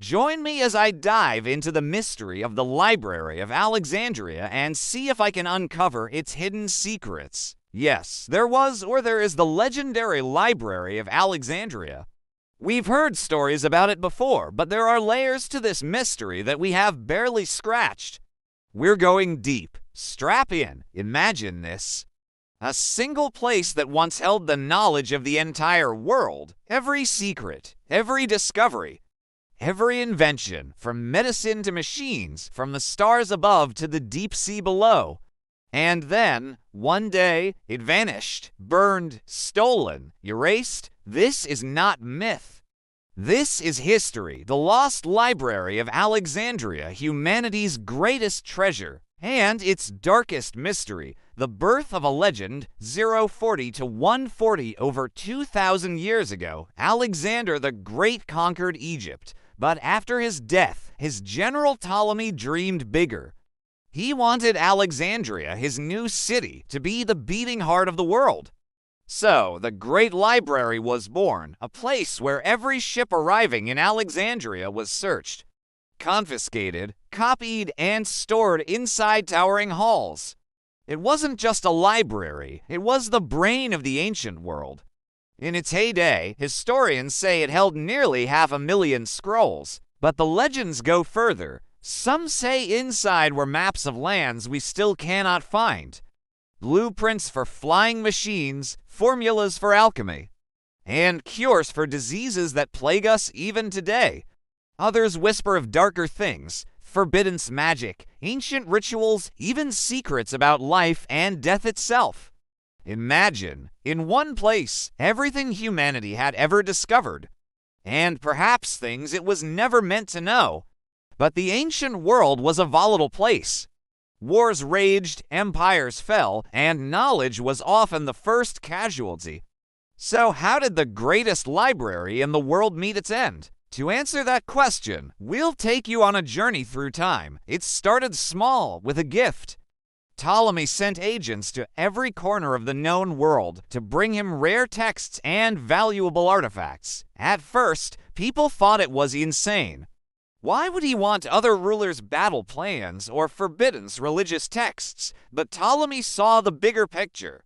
Join me as I dive into the mystery of the Library of Alexandria and see if I can uncover its hidden secrets. Yes, there was or there is the legendary Library of Alexandria. We've heard stories about it before, but there are layers to this mystery that we have barely scratched. We're going deep. Strap in. Imagine this. A single place that once held the knowledge of the entire world, every secret, every discovery, every invention, from medicine to machines, from the stars above to the deep sea below. And then, one day, it vanished, burned, stolen, erased. This is not myth. This is history, the lost Library of Alexandria, humanity's greatest treasure, and its darkest mystery, the birth of a legend. 040 to 140 over 2,000 years ago, Alexander the Great conquered Egypt, but after his death, his general Ptolemy dreamed bigger. He wanted Alexandria, his new city, to be the beating heart of the world. So, the Great Library was born, a place where every ship arriving in Alexandria was searched, confiscated, copied, and stored inside towering halls. It wasn't just a library, it was the brain of the ancient world. In its heyday, historians say it held nearly 500,000 scrolls, but the legends go further. Some say inside were maps of lands we still cannot find, blueprints for flying machines, formulas for alchemy, and cures for diseases that plague us even today. Others whisper of darker things, forbidden magic, ancient rituals, even secrets about life and death itself. Imagine, in one place, everything humanity had ever discovered, and perhaps things it was never meant to know. But the ancient world was a volatile place. Wars raged, empires fell, and knowledge was often the first casualty. So how did the greatest library in the world meet its end? To answer that question, we'll take you on a journey through time. It started small, with a gift. Ptolemy sent agents to every corner of the known world to bring him rare texts and valuable artifacts. At first, people thought it was insane. Why would he want other rulers' battle plans or forbidden religious texts? But Ptolemy saw the bigger picture.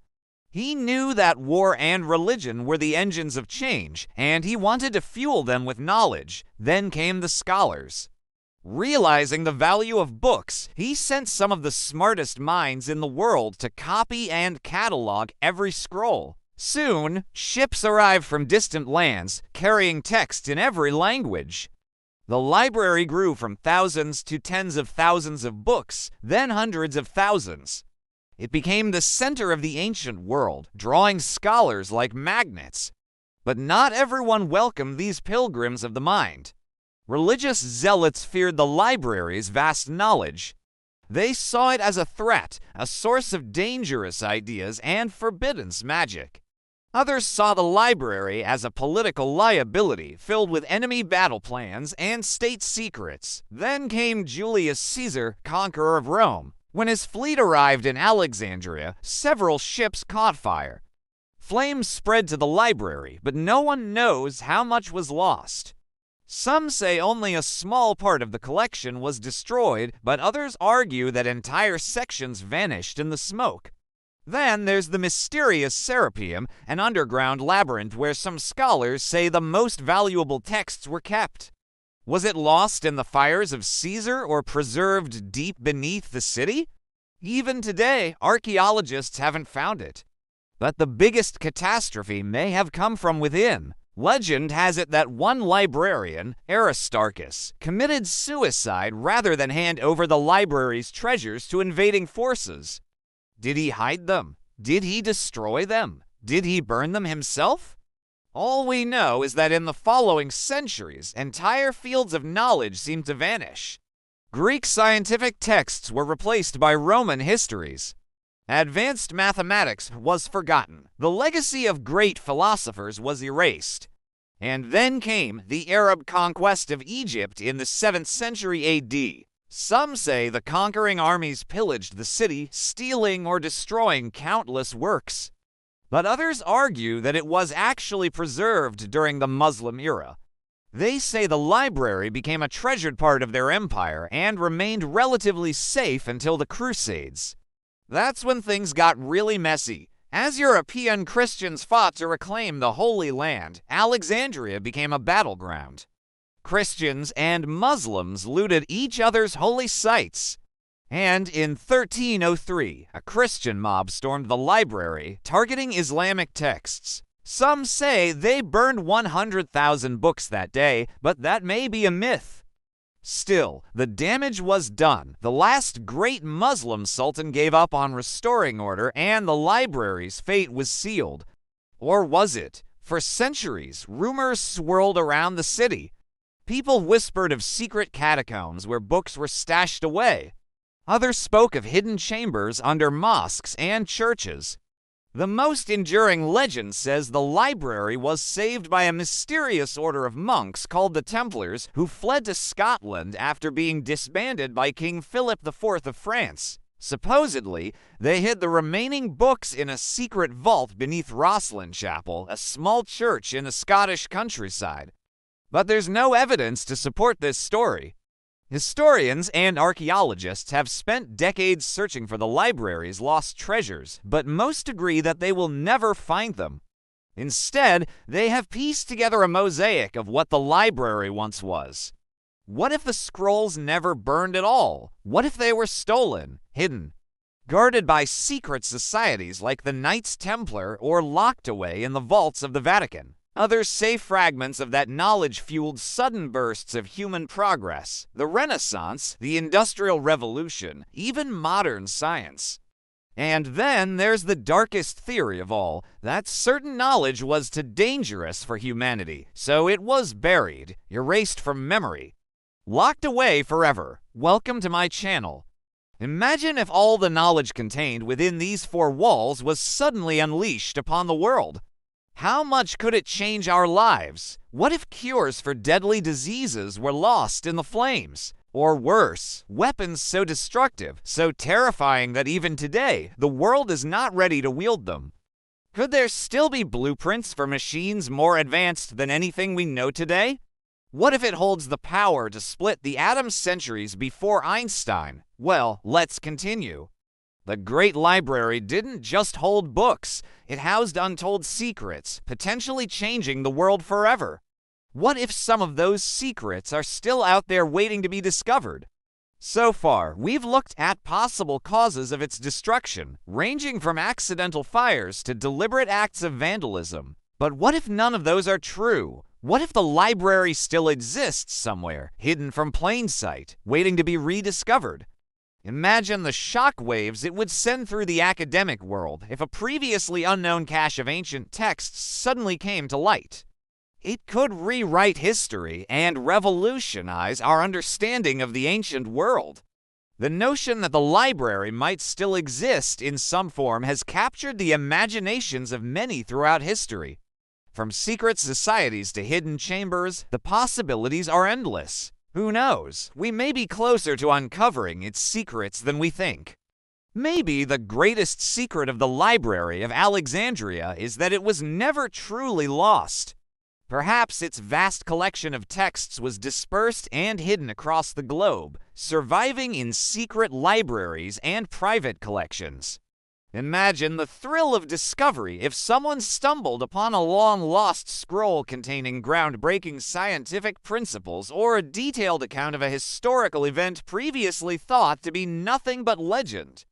He knew that war and religion were the engines of change, and he wanted to fuel them with knowledge. Then came the scholars. Realizing the value of books, he sent some of the smartest minds in the world to copy and catalog every scroll. Soon, ships arrived from distant lands, carrying texts in every language. The library grew from thousands to tens of thousands of books, then hundreds of thousands. It became the center of the ancient world, drawing scholars like magnets. But not everyone welcomed these pilgrims of the mind. Religious zealots feared the library's vast knowledge. They saw it as a threat, a source of dangerous ideas and forbidden magic. Others saw the library as a political liability filled with enemy battle plans and state secrets. Then came Julius Caesar, conqueror of Rome. When his fleet arrived in Alexandria, several ships caught fire. Flames spread to the library, but no one knows how much was lost. Some say only a small part of the collection was destroyed, but others argue that entire sections vanished in the smoke. Then there's the mysterious Serapeum, an underground labyrinth where some scholars say the most valuable texts were kept. Was it lost in the fires of Caesar or preserved deep beneath the city? Even today, archaeologists haven't found it. But the biggest catastrophe may have come from within. Legend has it that one librarian, Aristarchus, committed suicide rather than hand over the library's treasures to invading forces. Did he hide them? Did he destroy them? Did he burn them himself? All we know is that in the following centuries, entire fields of knowledge seemed to vanish. Greek scientific texts were replaced by Roman histories. Advanced mathematics was forgotten. The legacy of great philosophers was erased. And then came the Arab conquest of Egypt in the 7th century AD. Some say the conquering armies pillaged the city, stealing or destroying countless works. But others argue that it was actually preserved during the Muslim era. They say the library became a treasured part of their empire and remained relatively safe until the Crusades. That's when things got really messy. As European Christians fought to reclaim the Holy Land, Alexandria became a battleground. Christians and Muslims looted each other's holy sites. And in 1303, a Christian mob stormed the library, targeting Islamic texts. Some say they burned 100,000 books that day, but that may be a myth. Still, the damage was done. The last great Muslim sultan gave up on restoring order, and the library's fate was sealed. Or was it? For centuries, rumors swirled around the city. People whispered of secret catacombs where books were stashed away. Others spoke of hidden chambers under mosques and churches. The most enduring legend says the library was saved by a mysterious order of monks called the Templars who fled to Scotland after being disbanded by King Philip IV of France. Supposedly, they hid the remaining books in a secret vault beneath Rosslyn Chapel, a small church in the Scottish countryside. But there's no evidence to support this story. Historians and archaeologists have spent decades searching for the library's lost treasures, but most agree that they will never find them. Instead, they have pieced together a mosaic of what the library once was. What if the scrolls never burned at all? What if they were stolen, hidden, guarded by secret societies like the Knights Templar, or locked away in the vaults of the Vatican? Others say fragments of that knowledge fueled sudden bursts of human progress, the Renaissance, the Industrial Revolution, even modern science. And then there's the darkest theory of all, that certain knowledge was too dangerous for humanity, so it was buried, erased from memory, locked away forever. Welcome to my channel. Imagine if all the knowledge contained within these four walls was suddenly unleashed upon the world. How much could it change our lives? What if cures for deadly diseases were lost in the flames? Or worse, weapons so destructive, so terrifying that even today, the world is not ready to wield them? Could there still be blueprints for machines more advanced than anything we know today? What if it holds the power to split the atom centuries before Einstein? Well, let's continue. The Great Library didn't just hold books, it housed untold secrets, potentially changing the world forever. What if some of those secrets are still out there waiting to be discovered? So far, we've looked at possible causes of its destruction, ranging from accidental fires to deliberate acts of vandalism. But what if none of those are true? What if the library still exists somewhere, hidden from plain sight, waiting to be rediscovered? Imagine the shock waves it would send through the academic world if a previously unknown cache of ancient texts suddenly came to light. It could rewrite history and revolutionize our understanding of the ancient world. The notion that the library might still exist in some form has captured the imaginations of many throughout history. From secret societies to hidden chambers, the possibilities are endless. Who knows? We may be closer to uncovering its secrets than we think. Maybe the greatest secret of the Library of Alexandria is that it was never truly lost. Perhaps its vast collection of texts was dispersed and hidden across the globe, surviving in secret libraries and private collections. Imagine the thrill of discovery if someone stumbled upon a long-lost scroll containing groundbreaking scientific principles or a detailed account of a historical event previously thought to be nothing but legend.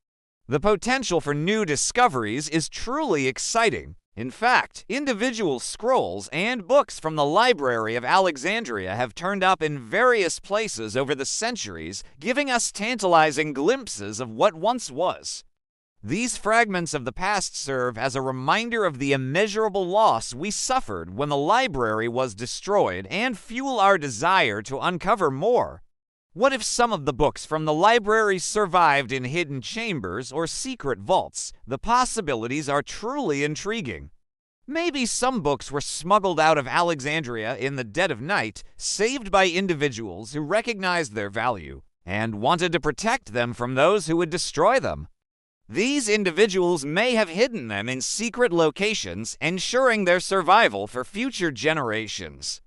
The potential for new discoveries is truly exciting. In fact, individual scrolls and books from the Library of Alexandria have turned up in various places over the centuries, giving us tantalizing glimpses of what once was. These fragments of the past serve as a reminder of the immeasurable loss we suffered when the library was destroyed and fuel our desire to uncover more. What if some of the books from the library survived in hidden chambers or secret vaults? The possibilities are truly intriguing. Maybe some books were smuggled out of Alexandria in the dead of night, saved by individuals who recognized their value and wanted to protect them from those who would destroy them. These individuals may have hidden them in secret locations, ensuring their survival for future generations.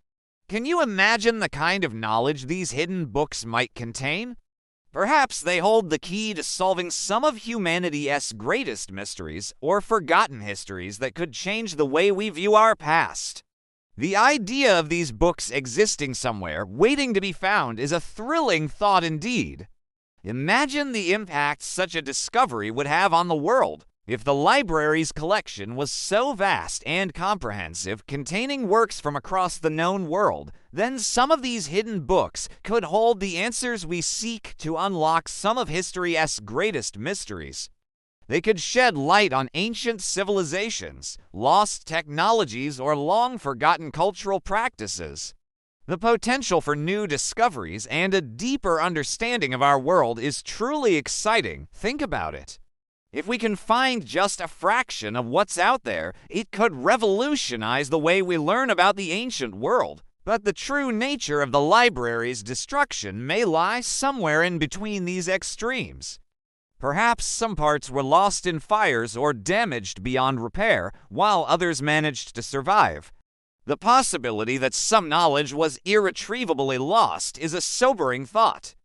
Can you imagine the kind of knowledge these hidden books might contain? Perhaps they hold the key to solving some of humanity's greatest mysteries or forgotten histories that could change the way we view our past. The idea of these books existing somewhere, waiting to be found, is a thrilling thought indeed. Imagine the impact such a discovery would have on the world. If the library's collection was so vast and comprehensive, containing works from across the known world, then some of these hidden books could hold the answers we seek to unlock some of history's greatest mysteries. They could shed light on ancient civilizations, lost technologies, or long-forgotten cultural practices. The potential for new discoveries and a deeper understanding of our world is truly exciting. Think about it. If we can find just a fraction of what's out there, it could revolutionize the way we learn about the ancient world. But the true nature of the library's destruction may lie somewhere in between these extremes. Perhaps some parts were lost in fires or damaged beyond repair, while others managed to survive. The possibility that some knowledge was irretrievably lost is a sobering thought.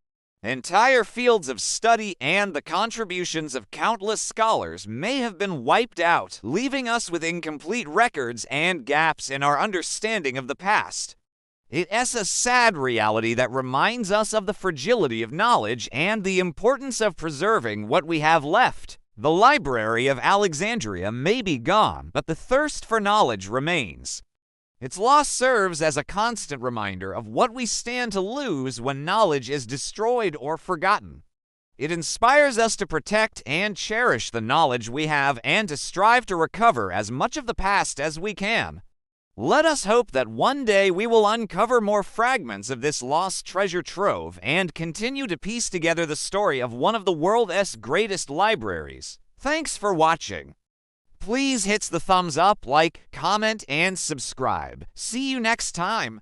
Entire fields of study and the contributions of countless scholars may have been wiped out, leaving us with incomplete records and gaps in our understanding of the past. It's a sad reality that reminds us of the fragility of knowledge and the importance of preserving what we have left. The Library of Alexandria may be gone, but the thirst for knowledge remains. Its loss serves as a constant reminder of what we stand to lose when knowledge is destroyed or forgotten. It inspires us to protect and cherish the knowledge we have and to strive to recover as much of the past as we can. Let us hope that one day we will uncover more fragments of this lost treasure trove and continue to piece together the story of one of the world's greatest libraries. Thanks for watching. Please hit the thumbs up, like, comment, and subscribe. See you next time.